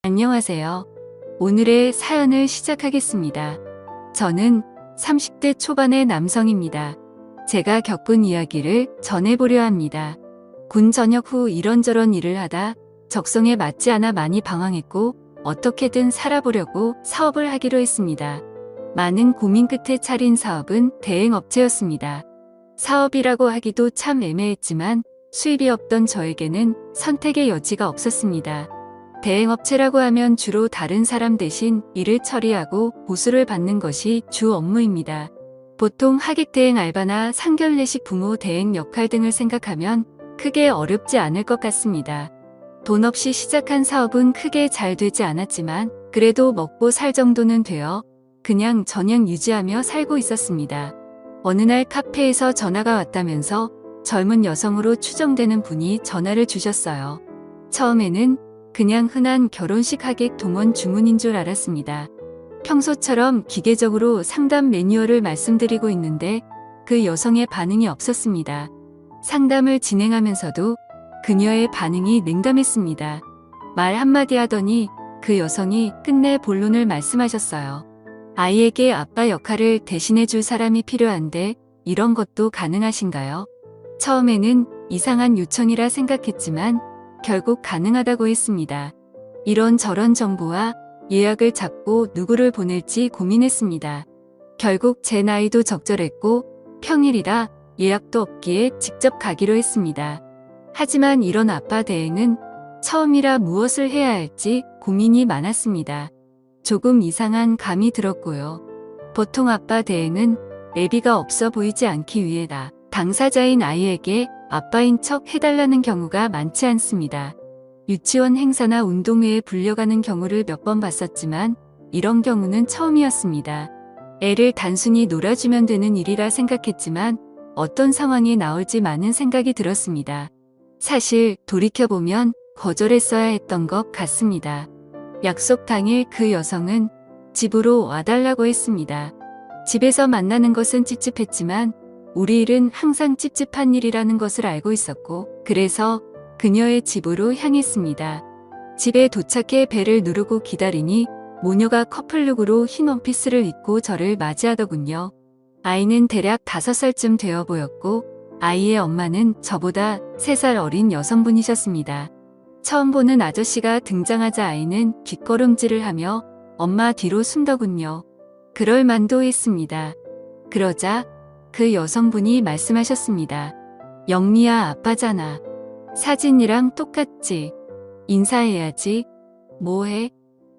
안녕하세요. 오늘의 사연을 시작하겠습니다. 저는 30대 초반의 남성입니다. 제가 겪은 이야기를 전해보려 합니다. 군 전역 후 이런저런 일을 하다 적성에 맞지 않아 많이 방황했고 어떻게든 살아보려고 사업을 하기로 했습니다. 많은 고민 끝에 차린 사업은 대행업체였습니다. 사업이라고 하기도 참 애매했지만 수입이 없던 저에게는 선택의 여지가 없었습니다. 대행업체라고 하면 주로 다른 사람 대신 일을 처리하고 보수를 받는 것이 주 업무입니다. 보통 하객 대행 알바나 상견례식 부모 대행 역할 등을 생각하면 크게 어렵지 않을 것 같습니다. 돈 없이 시작한 사업은 크게 잘 되지 않았지만 그래도 먹고 살 정도는 되어 그냥 전향 유지하며 살고 있었습니다. 어느 날 카페에서 전화가 왔다면서 젊은 여성으로 추정되는 분이 전화를 주셨어요. 처음에는 그냥 흔한 결혼식 하객 동원 주문인 줄 알았습니다. 평소처럼 기계적으로 상담 매뉴얼을 말씀드리고 있는데 그 여성의 반응이 없었습니다. 상담을 진행하면서도 그녀의 반응이 냉담했습니다. 말 한마디 하더니 그 여성이 끝내 본론을 말씀하셨어요. 아이에게 아빠 역할을 대신해 줄 사람이 필요한데 이런 것도 가능하신가요? 처음에는 이상한 요청이라 생각했지만 결국 가능하다고 했습니다. 이런저런 정보와 예약을 잡고 누구를 보낼지 고민했습니다. 결국 제 나이도 적절했고 평일이라 예약도 없기에 직접 가기로 했습니다. 하지만 이런 아빠 대행은 처음이라 무엇을 해야 할지 고민이 많았습니다. 조금 이상한 감이 들었고요. 보통 아빠 대행은 내비가 없어 보이지 않기 위해 당사자인 아이에게 아빠인 척 해달라는 경우가 많지 않습니다. 유치원 행사나 운동회에 불려가는 경우를 몇 번 봤었지만 이런 경우는 처음이었습니다. 애를 단순히 놀아주면 되는 일이라 생각했지만 어떤 상황이 나올지 많은 생각이 들었습니다. 사실 돌이켜보면 거절했어야 했던 것 같습니다. 약속 당일 그 여성은 집으로 와달라고 했습니다. 집에서 만나는 것은 찝찝했지만 우리 일은 항상 찝찝한 일이라는 것을 알고 있었고 그래서 그녀의 집으로 향했습니다. 집에 도착해 벨을 누르고 기다리니 모녀가 커플룩으로 흰 원피스를 입고 저를 맞이하더군요. 아이는 대략 5살쯤 되어 보였고 아이의 엄마는 저보다 3살 어린 여성분이셨습니다. 처음 보는 아저씨가 등장하자 아이는 뒷걸음질을 하며 엄마 뒤로 숨더군요. 그럴 만도 했습니다. 그러자 그 여성분이 말씀하셨습니다. 영미야, 아빠잖아. 사진이랑 똑같지. 인사해야지. 뭐해?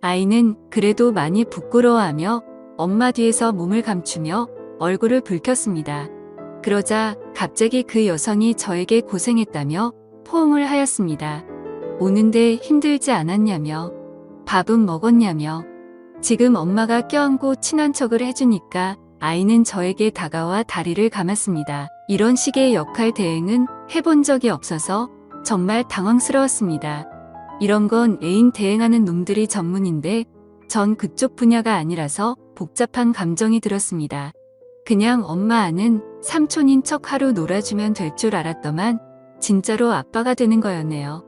아이는 그래도 많이 부끄러워하며 엄마 뒤에서 몸을 감추며 얼굴을 붉혔습니다. 그러자 갑자기 그 여성이 저에게 고생했다며 포옹을 하였습니다. 오는데 힘들지 않았냐며, 밥은 먹었냐며. 지금 엄마가 껴안고 친한 척을 해주니까 아이는 저에게 다가와 다리를 감았습니다. 이런 식의 역할 대행은 해본 적이 없어서 정말 당황스러웠습니다. 이런 건 애인 대행하는 놈들이 전문인데 전 그쪽 분야가 아니라서 복잡한 감정이 들었습니다. 그냥 엄마 아는 삼촌인 척 하루 놀아주면 될 줄 알았더만 진짜로 아빠가 되는 거였네요.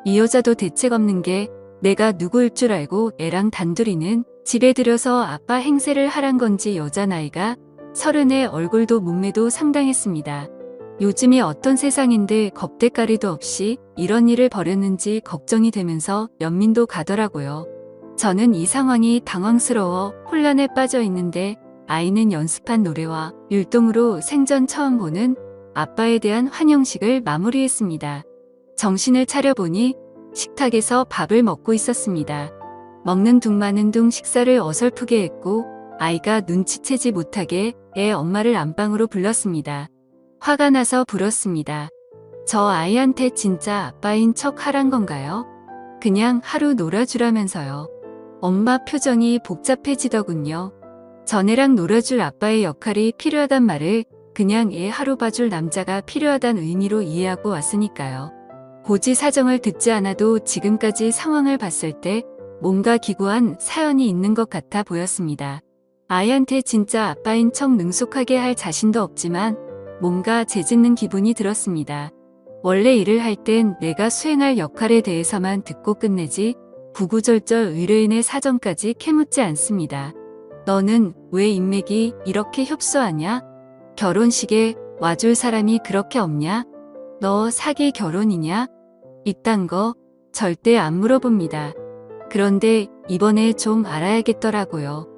이 여자도 대책 없는 게 내가 누구일 줄 알고 애랑 단둘이는 집에 들여서 아빠 행세를 하란 건지 여자 나이가 30에 얼굴도 몸매도 상당했습니다. 요즘이 어떤 세상인데 겁대가리도 없이 이런 일을 벌였는지 걱정이 되면서 연민도 가더라고요. 저는 이 상황이 당황스러워 혼란에 빠져 있는데 아이는 연습한 노래와 율동으로 생전 처음 보는 아빠에 대한 환영식을 마무리했습니다. 정신을 차려보니 식탁에서 밥을 먹고 있었습니다. 먹는 둥 마는 둥 식사를 어설프게 했고 아이가 눈치채지 못하게 애 엄마를 안방으로 불렀습니다. 화가 나서 불었습니다. 저 아이한테 진짜 아빠인 척 하란 건가요? 그냥 하루 놀아주라면서요. 엄마 표정이 복잡해지더군요. 전애랑 놀아줄 아빠의 역할이 필요하단 말을 그냥 애 하루 봐줄 남자가 필요하단 의미로 이해하고 왔으니까요. 고지 사정을 듣지 않아도 지금까지 상황을 봤을 때 뭔가 기구한 사연이 있는 것 같아 보였습니다. 아이한테 진짜 아빠인 척 능숙하게 할 자신도 없지만 뭔가 죄짓는 기분이 들었습니다. 원래 일을 할 땐 내가 수행할 역할에 대해서만 듣고 끝내지 구구절절 의뢰인의 사정까지 캐묻지 않습니다. 너는 왜 인맥이 이렇게 협소하냐? 결혼식에 와줄 사람이 그렇게 없냐? 너 사기 결혼이냐? 이딴 거 절대 안 물어봅니다. 그런데 이번에 좀 알아야겠더라고요.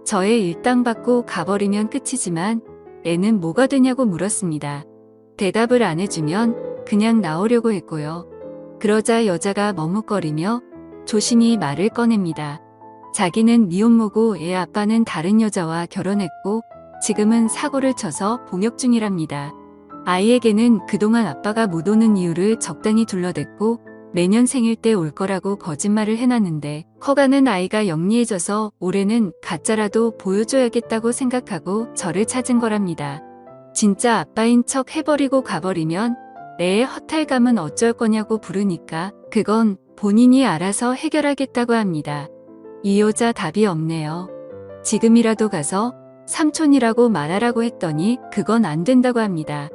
저의 일당 받고 가버리면 끝이지만 애는 뭐가 되냐고 물었습니다. 대답을 안 해주면 그냥 나오려고 했고요. 그러자 여자가 머뭇거리며 조심히 말을 꺼냅니다. 자기는 미혼모고 애 아빠는 다른 여자와 결혼했고 지금은 사고를 쳐서 봉역 중이랍니다. 아이에게는 그동안 아빠가 못 오는 이유를 적당히 둘러댔고 매년 생일 때 올 거라고 거짓말을 해놨는데 커가는 아이가 영리해져서 올해는 가짜라도 보여줘야겠다고 생각하고 저를 찾은 거랍니다. 진짜 아빠인 척 해버리고 가버리면 애의 허탈감은 어쩔 거냐고 부르니까 그건 본인이 알아서 해결하겠다고 합니다. 이 여자 답이 없네요. 지금이라도 가서 삼촌이라고 말하라고 했더니 그건 안 된다고 합니다.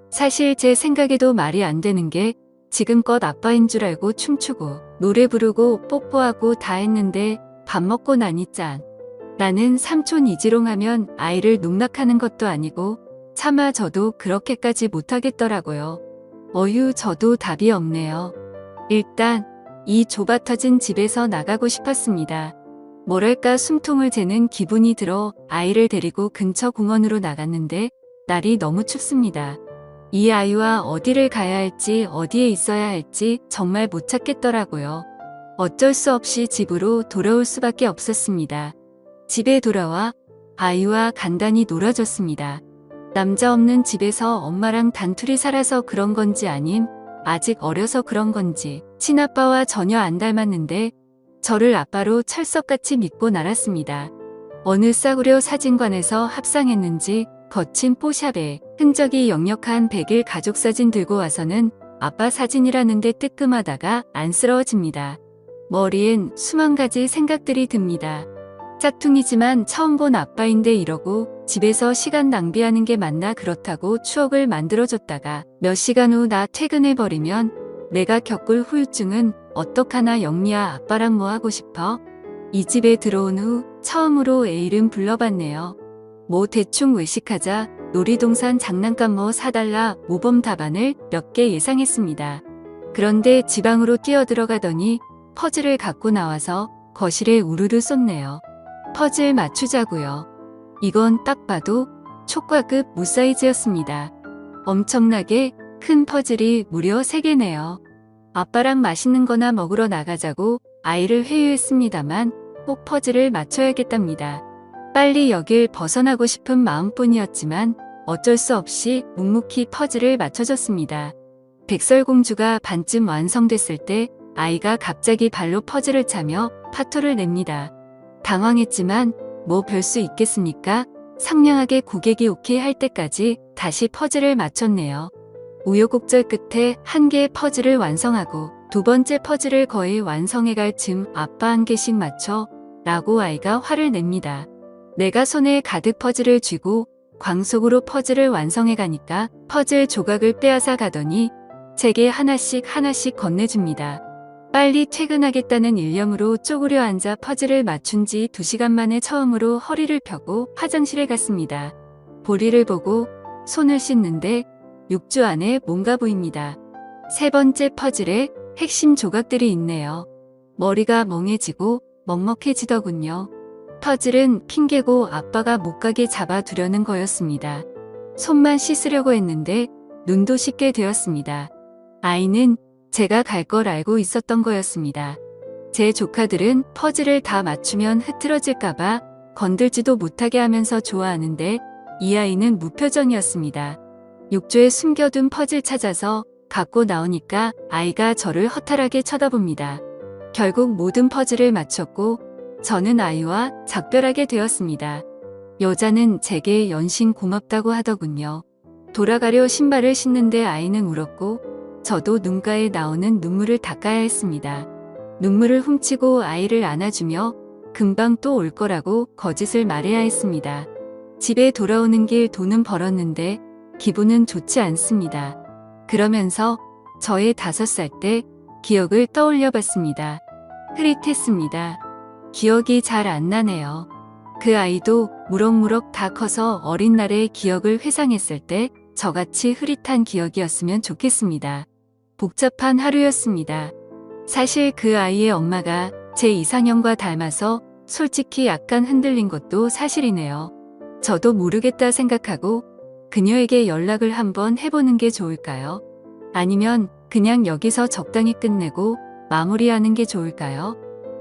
사실 제 생각에도 말이 안 되는 게 지금껏 아빠인 줄 알고 춤추고 노래 부르고 뽀뽀하고 다 했는데 밥 먹고 나니 짠. 나는 삼촌 이지롱하면 아이를 농락하는 것도 아니고 차마 저도 그렇게까지 못하겠더라고요. 어휴 저도 답이 없네요. 일단 이 좁아터진 집에서 나가고 싶었습니다. 뭐랄까 숨통을 재는 기분이 들어 아이를 데리고 근처 공원으로 나갔는데 날이 너무 춥습니다. 이 아이와 어디를 가야 할지 어디에 있어야 할지 정말 못 찾겠더라고요. 어쩔 수 없이 집으로 돌아올 수밖에 없었습니다. 집에 돌아와 아이와 간단히 놀아줬습니다. 남자 없는 집에서 엄마랑 단둘이 살아서 그런 건지 아님 아직 어려서 그런 건지 친아빠와 전혀 안 닮았는데 저를 아빠로 철석같이 믿고 날았습니다. 어느 싸구려 사진관에서 합상했는지 거친 포샵에 흔적이 역력한 100일 가족사진 들고 와서는 아빠 사진이라는데 뜨끔하다가 안쓰러워집니다. 머리엔 수만 가지 생각들이 듭니다. 짝퉁이지만 처음 본 아빠인데 이러고 집에서 시간 낭비하는 게 맞나 그렇다고 추억을 만들어줬다가 몇 시간 후 나 퇴근해버리면 내가 겪을 후유증은 어떡하나 영미야 아빠랑 뭐 하고 싶어? 이 집에 들어온 후 처음으로 애 이름 불러봤네요. 뭐 대충 외식하자 놀이동산 장난감 뭐 사달라 모범 답안을 몇 개 예상했습니다. 그런데 지방으로 뛰어들어가더니 퍼즐을 갖고 나와서 거실에 우르르 쏟네요. 퍼즐 맞추자고요. 이건 딱 봐도 초과급 무사이즈였습니다. 엄청나게 큰 퍼즐이 무려 3개네요. 아빠랑 맛있는 거나 먹으러 나가자고 아이를 회유했습니다만 꼭 퍼즐을 맞춰야겠답니다. 빨리 여길 벗어나고 싶은 마음뿐이었지만 어쩔 수 없이 묵묵히 퍼즐을 맞춰줬습니다. 백설공주가 반쯤 완성됐을 때 아이가 갑자기 발로 퍼즐을 차며 파토를 냅니다. 당황했지만 뭐 별 수 있겠습니까? 상냥하게 고객이 오케이 할 때까지 다시 퍼즐을 맞췄네요. 우여곡절 끝에 한 개의 퍼즐을 완성하고 두 번째 퍼즐을 거의 완성해갈 즈음 아빠 한 개씩 맞춰 라고 아이가 화를 냅니다. 내가 손에 가득 퍼즐을 쥐고 광속으로 퍼즐을 완성해가니까 퍼즐 조각을 빼앗아 가더니 제게 하나씩 건네줍니다. 빨리 퇴근하겠다는 일념으로 쪼그려 앉아 퍼즐을 맞춘 지 2시간 만에 처음으로 허리를 펴고 화장실에 갔습니다. 볼일을 보고 손을 씻는데 6주 안에 뭔가 보입니다. 세 번째 퍼즐에 핵심 조각들이 있네요. 머리가 멍해지고 먹먹해지더군요. 퍼즐은 핑계고 아빠가 못 가게 잡아두려는 거였습니다. 손만 씻으려고 했는데 눈도 씻게 되었습니다. 아이는 제가 갈 걸 알고 있었던 거였습니다. 제 조카들은 퍼즐을 다 맞추면 흐트러질까봐 건들지도 못하게 하면서 좋아하는데 이 아이는 무표정이었습니다. 욕조에 숨겨둔 퍼즐 찾아서 갖고 나오니까 아이가 저를 허탈하게 쳐다봅니다. 결국 모든 퍼즐을 맞췄고 저는 아이와 작별하게 되었습니다. 여자는 제게 연신 고맙다고 하더군요. 돌아가려 신발을 신는데 아이는 울었고 저도 눈가에 나오는 눈물을 닦아야 했습니다. 눈물을 훔치고 아이를 안아주며 금방 또 올 거라고 거짓을 말해야 했습니다. 집에 돌아오는 길 돈은 벌었는데 기분은 좋지 않습니다. 그러면서 저의 5살 때 기억을 떠올려 봤습니다. 흐릿했습니다. 기억이 잘 안 나네요. 그 아이도 무럭무럭 다 커서 어린 날의 기억을 회상했을 때 저같이 흐릿한 기억이었으면 좋겠습니다. 복잡한 하루였습니다. 사실 그 아이의 엄마가 제 이상형과 닮아서 솔직히 약간 흔들린 것도 사실이네요. 저도 모르겠다 생각하고 그녀에게 연락을 한번 해보는 게 좋을까요? 아니면 그냥 여기서 적당히 끝내고 마무리하는 게 좋을까요?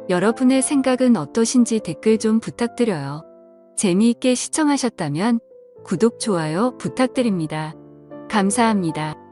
여러분의 생각은 어떠신지 댓글 좀 부탁드려요. 재미있게 시청하셨다면 구독, 좋아요 부탁드립니다. 감사합니다.